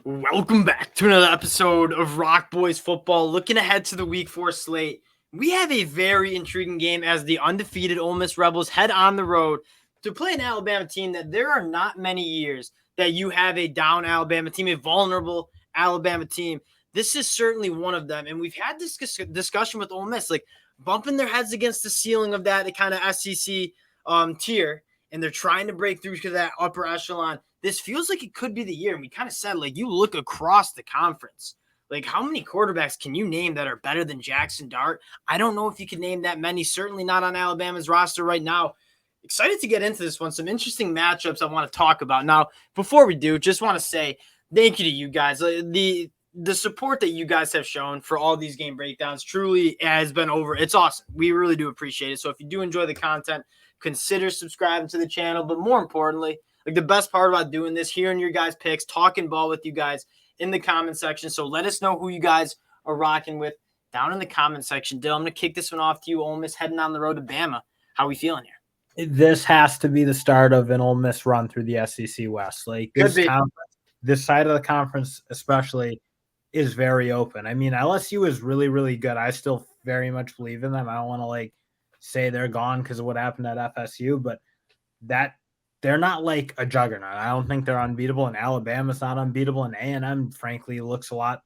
Welcome back to another episode of Rock Boys Football. Looking ahead to the Week 4 slate, we have a very intriguing game as the undefeated Ole Miss Rebels head on the road to play an Alabama team that there are not many years that you have a down Alabama team, a vulnerable Alabama team. This is certainly one of them, and we've had this discussion with Ole Miss, like bumping their heads against the ceiling of that kind of SEC tier, and they're trying to break through to that upper echelon. This feels like it could be the year. And we kind of said, like, you look across the conference, like, how many quarterbacks can you name that are better than Jaxson Dart? I don't know if you can name that many, certainly not on Alabama's roster right now. Excited to get into this one. Some interesting matchups I want to talk about. Now, before we do, just want to say thank you to you guys. The support that you guys have shown for all these game breakdowns truly has been over. It's awesome. We really do appreciate it. So if you do enjoy the content, consider subscribing to the channel. But more importantly, like the best part about doing this, hearing your guys' picks, talking ball with you guys in the comment section. So let us know who you guys are rocking with down in the comment section. Dill, I'm going to kick this one off to you. Ole Miss heading on the road to Bama. How are we feeling here? This has to be the start of an Ole Miss run through the SEC West. Like this side of the conference especially is very open. I mean, LSU is really, really good. I still very much believe in them. I don't want to say they're gone because of what happened at FSU, but they're not like a juggernaut. I don't think they're unbeatable, and Alabama's not unbeatable, and A&M, frankly, looks a lot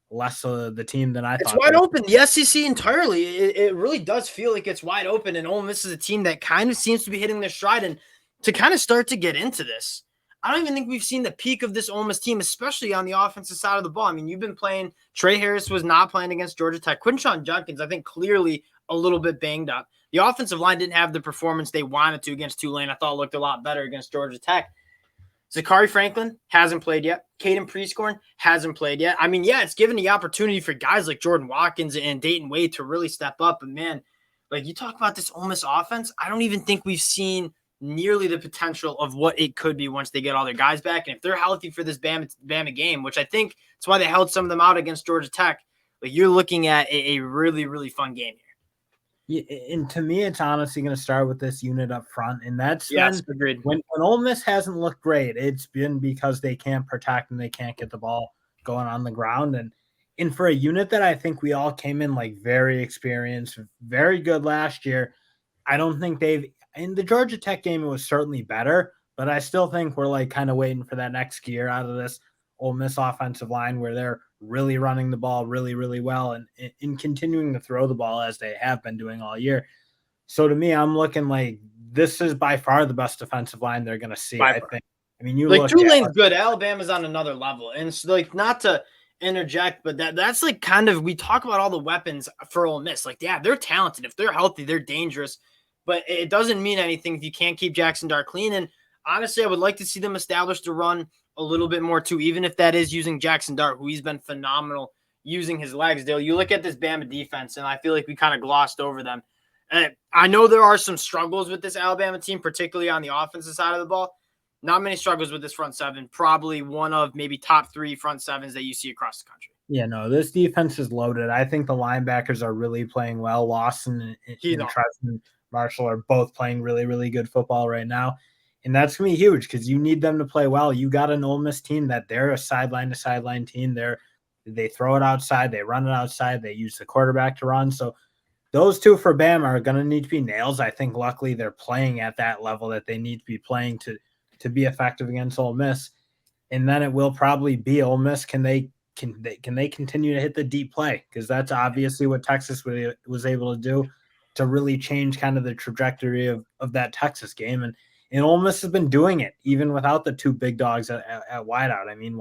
less of the team than I thought. It's wide open. The SEC entirely, it really does feel like it's wide open, and Ole Miss is a team that kind of seems to be hitting their stride. And to kind of start to get into this, I don't even think we've seen the peak of this Ole Miss team, especially on the offensive side of the ball. I mean, you've been playing – Trey Harris was not playing against Georgia Tech. Quinshon Judkins, I think, clearly a little bit banged up. The offensive line didn't have the performance they wanted to against Tulane. I thought it looked a lot better against Georgia Tech. Zachary Franklin hasn't played yet. Caden Prescorn hasn't played yet. I mean, yeah, it's given the opportunity for guys like Jordan Watkins and Dayton Wade to really step up. But, man, like you talk about this Ole Miss offense, I don't even think we've seen nearly the potential of what it could be once they get all their guys back. And if they're healthy for this Bama game, which I think that's why they held some of them out against Georgia Tech, like you're looking at a really, really fun game here. And to me, it's honestly going to start with this unit up front, and that's agreed. When Ole Miss hasn't looked great, it's been because they can't protect and they can't get the ball going on the ground. And for a unit that I think we all came in very experienced, very good last year, I don't think in the Georgia Tech game, it was certainly better, but I still think we're kind of waiting for that next gear out of this Ole Miss offensive line where they're really running the ball really, really well and in continuing to throw the ball as they have been doing all year. So to me, I'm looking like this is by far the best defensive line they're going to see, I think. I mean, Tulane's good. Alabama's on another level. And so, not to interject, but that's kind of, we talk about all the weapons for Ole Miss. Yeah, they're talented. If they're healthy, they're dangerous. But it doesn't mean anything if you can't keep Jaxson Dart clean. And honestly, I would like to see them establish the run a little bit more too, even if that is using Jaxson Dart, who he's been phenomenal using his legs. Dale, you look at this Bama defense, and I feel like we kind of glossed over them. And I know there are some struggles with this Alabama team, particularly on the offensive side of the ball. Not many struggles with this front seven. Probably one of maybe top 3 front sevens that you see across the country. Yeah, no, this defense is loaded. I think the linebackers are really playing well. Lawson and Trevin Marshall are both playing really, really good football right now. And that's going to be huge because you need them to play well. You got an Ole Miss team that they're a sideline-to-sideline team. They throw it outside. They run it outside. They use the quarterback to run. So those two for Bama are going to need to be nails. I think luckily they're playing at that level that they need to be playing to be effective against Ole Miss. And then it will probably be Ole Miss. Can they continue to hit the deep play? Because that's obviously what Texas was able to do to really change kind of the trajectory of that Texas game. And Ole Miss has been doing it even without the 2 big dogs at wideout. I mean,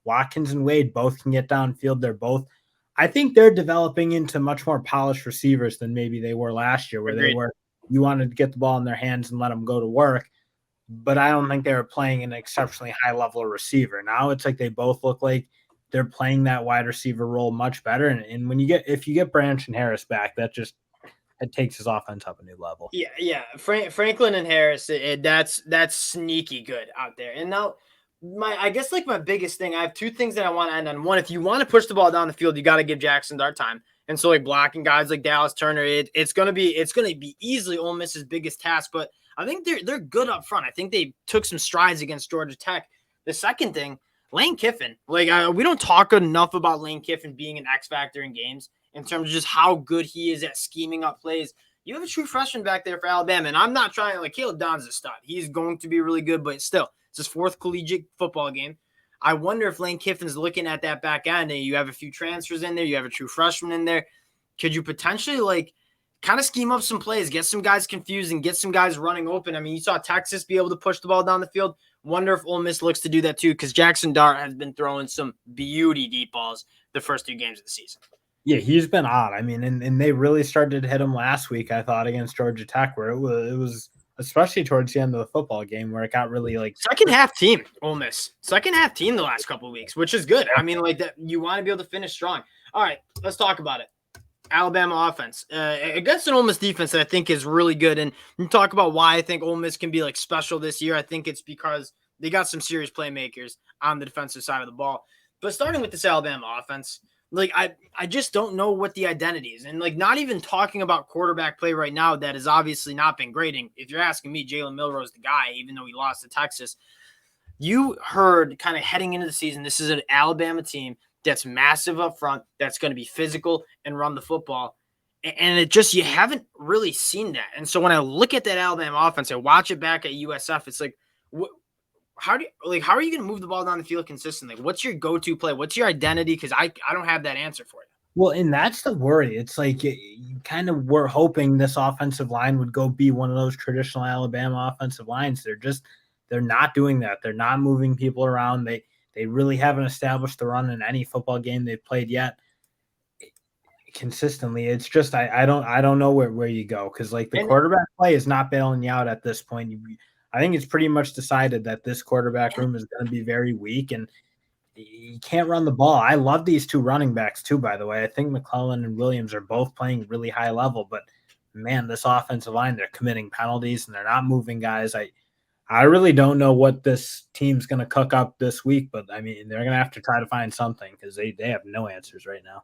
Watkins and Wade both can get downfield. I think they're developing into much more polished receivers than maybe they were last year, where you wanted to get the ball in their hands and let them go to work. But I don't think they were playing an exceptionally high level of receiver. Now it's like they both look like they're playing that wide receiver role much better. And if you get Branch and Harris back, it takes his offense up a new level. Yeah. Franklin and Harris, that's sneaky good out there. And now, I guess my biggest thing, I have 2 things that I want to end on. One, if you want to push the ball down the field, you got to give Jaxson Dart time. And so blocking guys like Dallas Turner, it's gonna be easily Ole Miss's biggest task. But I think they're good up front. I think they took some strides against Georgia Tech. The second thing, Lane Kiffin, we don't talk enough about Lane Kiffin being an X factor in games in terms of just how good he is at scheming up plays. You have a true freshman back there for Alabama, and I'm not trying Caleb Don's a stud. He's going to be really good, but still, it's his 4th collegiate football game. I wonder if Lane Kiffin's looking at that back end, and you have a few transfers in there, you have a true freshman in there. Could you potentially kind of scheme up some plays, get some guys confused, and get some guys running open? I mean, you saw Texas be able to push the ball down the field. Wonder if Ole Miss looks to do that too, because Jaxson Dart has been throwing some beauty deep balls the first 2 games of the season. Yeah, he's been odd. I mean, and they really started to hit him last week, I thought, against Georgia Tech, where it was especially towards the end of the football game where it got really second half team, Ole Miss. Second half team the last couple of weeks, which is good. I mean, that you want to be able to finish strong. All right, let's talk about it. Alabama offense against an Ole Miss defense that I think is really good. And you talk about why I think Ole Miss can be special this year. I think it's because they got some serious playmakers on the defensive side of the ball. But starting with this Alabama offense, I just don't know what the identity is. And not even talking about quarterback play right now, that has obviously not been grading. If you're asking me, Jalen Milroe's the guy, even though he lost to Texas. You heard kind of heading into the season, this is an Alabama team that's massive up front, that's going to be physical and run the football. And it just, you haven't really seen that. And so when I look at that Alabama offense, I watch it back at USF, it's how are you going to move the ball down the field consistently? What's your go-to play? What's your identity? Because I don't have that answer for you. Well, and that's the worry. It's you kind of were hoping this offensive line would go be one of those traditional Alabama offensive lines. They're not doing that. They're not moving people around. They really haven't established the run in any football game they've played yet consistently. It's just I don't know where you go, because the quarterback play is not bailing you out at this point. I think it's pretty much decided that this quarterback room is going to be very weak, and you can't run the ball. I love these 2 running backs too, by the way. I think McClellan and Williams are both playing really high level, but man, this offensive line, they're committing penalties and they're not moving guys. I really don't know what this team's going to cook up this week, but I mean, they're going to have to try to find something, because they have no answers right now.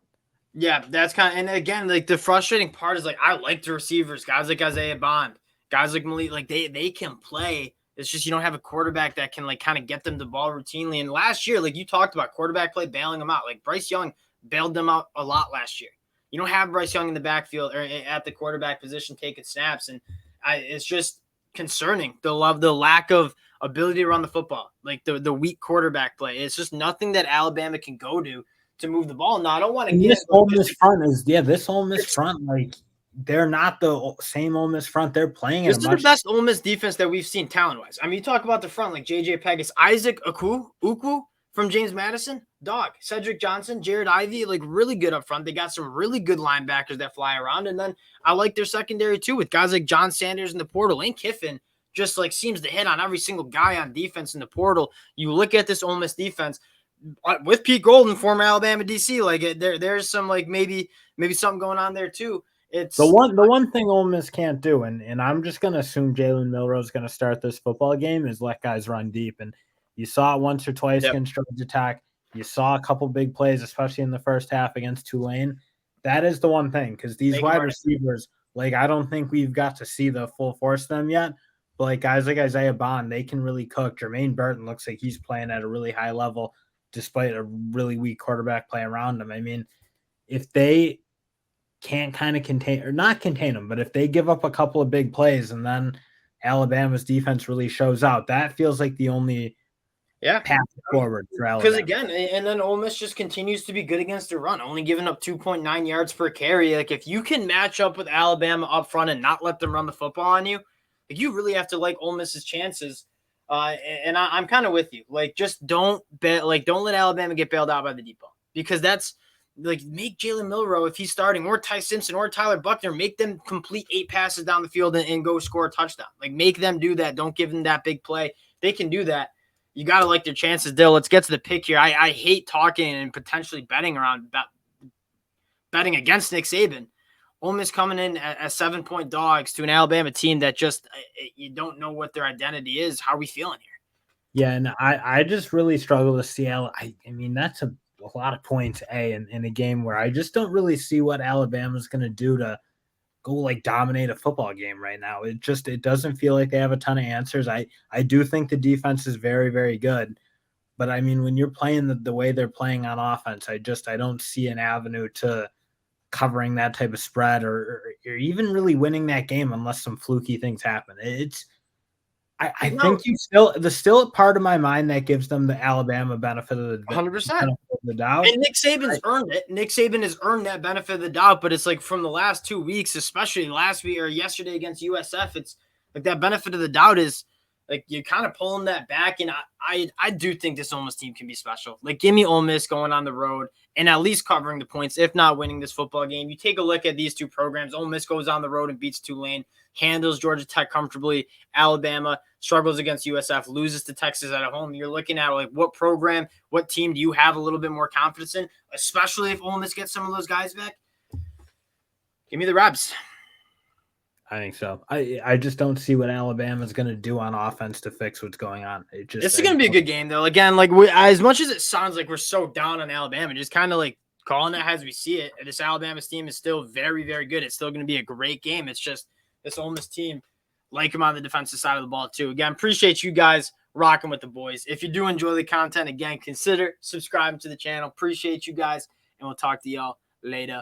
Yeah, that's and again, the frustrating part is I like the receivers, guys like Isaiah Bond, guys like Malik, they can play. It's just you don't have a quarterback that can kind of get them the ball routinely. And last year, you talked about quarterback play bailing them out. Bryce Young bailed them out a lot last year. You don't have Bryce Young in the backfield or at the quarterback position taking snaps, and it's just concerning the lack of ability to run the football, the weak quarterback play. It's just nothing that Alabama can go to move the ball. Now I don't want to get this Ole Miss front is this Ole Miss front they're not the same Ole Miss front. They're playing. This is the best Ole Miss defense that we've seen talent-wise. I mean, you talk about the front J.J. Pegas, Isaac Ukwu from James Madison, Cedric Johnson, Jared Ivey, really good up front. They got some really good linebackers that fly around. And then I like their secondary too, with guys like John Sanders in the portal. Lane Kiffin just seems to hit on every single guy on defense in the portal. You look at this Ole Miss defense with Pete Golden, former Alabama DC, there's some maybe something going on there too. It's the one thing Ole Miss can't do, and I'm just going to assume Jalen Milroe is going to start this football game, is let guys run deep. And you saw it once or twice against Georgia Tech. You saw a couple big plays, especially in the first half against Tulane. That is the one thing, because these wide receivers, I don't think we've got to see the full force of them yet. But guys like Isaiah Bond, they can really cook. Jermaine Burton looks like he's playing at a really high level, despite a really weak quarterback play around him. I mean, if they can't kind of not contain them, but if they give up a couple of big plays and then Alabama's defense really shows out, that feels like the only path forward for Alabama. Because again, and then Ole Miss just continues to be good against the run, only giving up 2.9 yards per carry. If you can match up with Alabama up front and not let them run the football on you, you really have to Ole Miss's chances. And I'm kind of with you. Just don't don't let Alabama get bailed out by the deep ball, because that's make Jalen Milroe, if he's starting, or Ty Simpson or Tyler Buckner, make them complete 8 passes down the field and go score a touchdown. Make them do that. Don't give them that big play. They can do that. You got to like their chances. Dill, let's get to the pick here. I hate talking and potentially betting against Nick Saban. Ole Miss coming in as 7-point dogs to an Alabama team that just you don't know what their identity is. How are we feeling here? Yeah, and I just really struggle to see. I mean, that's a lot of points, in a game where I just don't really see what Alabama's going to do to go dominate a football game right now. It doesn't feel like they have a ton of answers. I do think the defense is very, very good, But I mean, when you're playing the way they're playing on offense, I don't see an avenue to covering that type of spread or even really winning that game unless some fluky things happen. I think the still part of my mind that gives them the Alabama benefit of the 100%. doubt. And Nick Saban's earned it. Nick Saban has earned that benefit of the doubt, but it's like from the last 2 weeks, especially last week or yesterday against USF, it's like that benefit of the doubt is like you're kind of pulling that back. And I do think this Ole Miss team can be special. Like, give me Ole Miss going on the road and at least covering the points, if not winning this football game. You take a look at these two programs. Ole Miss goes on the road and beats Tulane, handles Georgia Tech comfortably. Alabama struggles against USF, loses to Texas at home. You're looking at like what program, what team do you have a little bit more confidence in, especially if Ole Miss gets some of those guys back? Give me the Rebs. I think so. I just don't see what Alabama's going to do on offense to fix what's going on. It's going to be a good game, though. Again, like as much as it sounds like we're so down on Alabama, just kind of like calling it as we see it. This Alabama team is still very, very good. It's still going to be a great game. It's just this Ole Miss team, like them on the defensive side of the ball, too. Again, appreciate you guys rocking with the boys. If you do enjoy the content, again, consider subscribing to the channel. Appreciate you guys, and we'll talk to y'all later.